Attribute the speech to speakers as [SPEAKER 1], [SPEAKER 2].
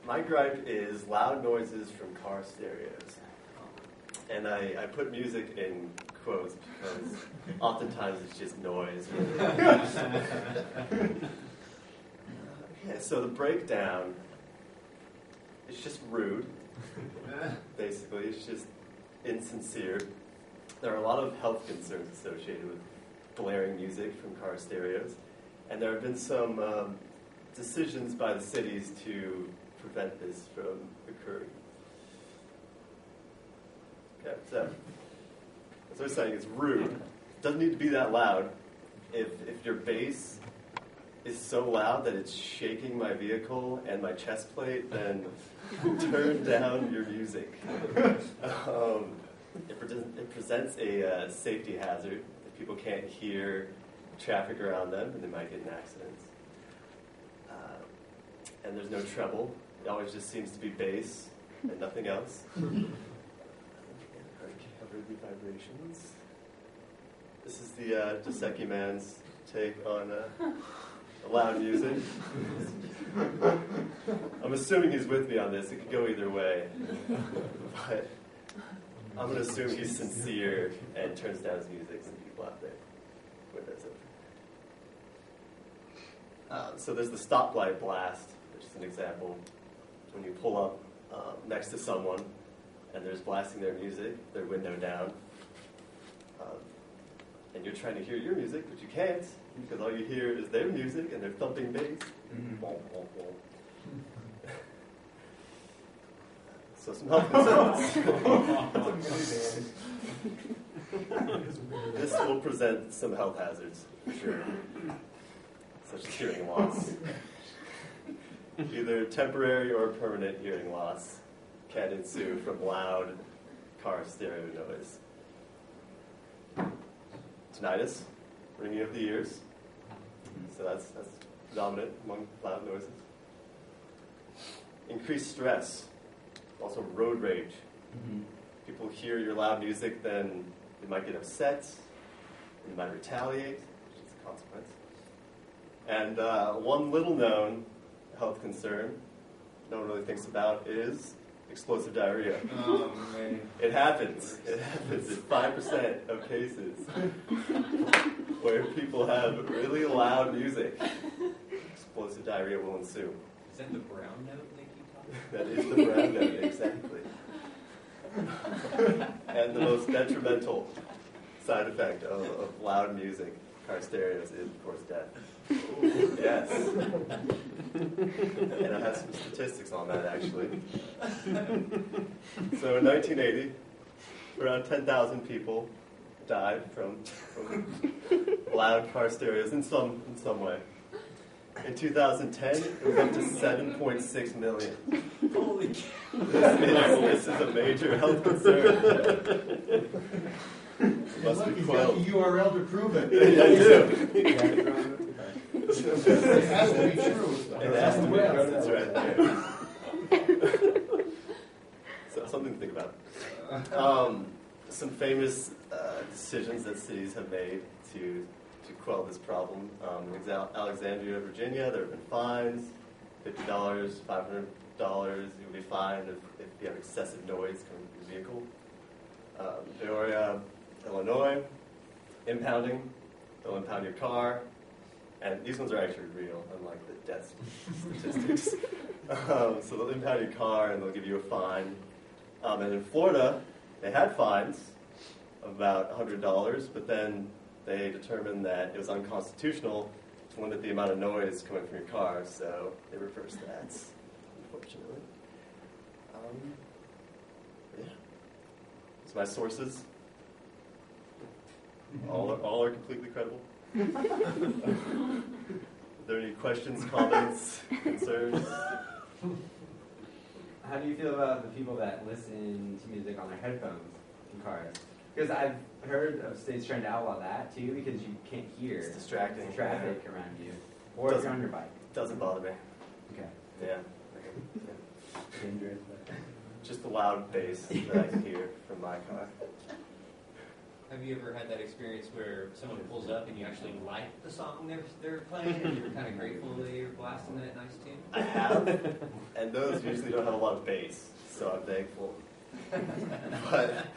[SPEAKER 1] My gripe is loud noises from car stereos. And I put music in quotes because oftentimes it's just noise. Yeah, so the breakdown is just rude, basically. It's just insincere. There are a lot of health concerns associated with blaring music from car stereos. And there have been some decisions by the cities to prevent this from occurring. Okay, so as I was saying, it's rude. It doesn't need to be that loud. If your bass is so loud that it's shaking my vehicle and my chest plate, then turn down your music. It presents a safety hazard. If people can't hear traffic around them, and they might get in accidents. And there's no treble. It always just seems to be bass and nothing else. Cover the vibrations. This is the Jaceki man's take on loud music. I'm assuming he's with me on this. It could go either way. But I'm going to assume he's sincere and turns down his music so people out there. Windows open. So there's the stoplight blast, which is an example. When you pull up next to someone and there's blasting their music, their window down, and you're trying to hear your music, but you can't because all you hear is their music and their thumping bass. Mm-hmm. So some health concerns. This will present some health hazards, for sure, such as hearing loss. Either temporary or permanent hearing loss can ensue from loud car stereo noise. Tinnitus, ringing of the ears. So that's dominant among loud noises. Increased stress, also road rage. Mm-hmm. People hear your loud music, then they might get upset, and they might retaliate, which is a consequence. And one little known health concern no one really thinks about is explosive diarrhea. Oh, man. It happens. It happens in 5% of cases where people have really loud music. Explosive diarrhea will ensue.
[SPEAKER 2] Is that the brown note they keep talking about?
[SPEAKER 1] That is the brown note, exactly. And the most detrimental side effect of loud music, car stereos, is, of course, death. Ooh, yes. And I have some statistics on that, actually. So in 1980, around 10,000 people died from loud car stereos in some way. In 2010, it was up to 7.6 million.
[SPEAKER 2] Holy cow.
[SPEAKER 1] This is a major health concern. Must be quelled.
[SPEAKER 3] You've got the URL to prove it.
[SPEAKER 1] Yeah, I do.
[SPEAKER 3] It has to be true.
[SPEAKER 1] It has to be true. It's right there. So something to think about. Some famous decisions that cities have made to quell this problem. In Alexandria, Virginia, there have been fines, $50, $500. You would be fined if you have excessive noise coming from your vehicle. Peoria, Illinois, impounding. They'll impound your car. And these ones are actually real, unlike the death statistics. So they'll impound your car and they'll give you a fine. And in Florida, they had fines of about $100, but then they determined that it was unconstitutional to limit the amount of noise coming from your car, so they reversed that, unfortunately. Yeah. So my sources, all are completely credible. Are there any questions, comments, concerns?
[SPEAKER 4] How do you feel about the people that listen to music on their headphones in cars? Because I've heard of states trying to outlaw that too, because you can't hear
[SPEAKER 1] It's distracting.
[SPEAKER 4] the traffic around you, or if you're on your bike.
[SPEAKER 1] Doesn't bother me.
[SPEAKER 4] Okay.
[SPEAKER 1] Yeah.
[SPEAKER 4] Dangerous, but
[SPEAKER 1] Just the loud bass that I can hear from my car.
[SPEAKER 2] Have you ever had that experience where someone pulls up and you actually like the song they're playing, and you're kind of grateful that you're blasting that nice tune?
[SPEAKER 1] I have, and those usually don't have a lot of bass, so I'm thankful. But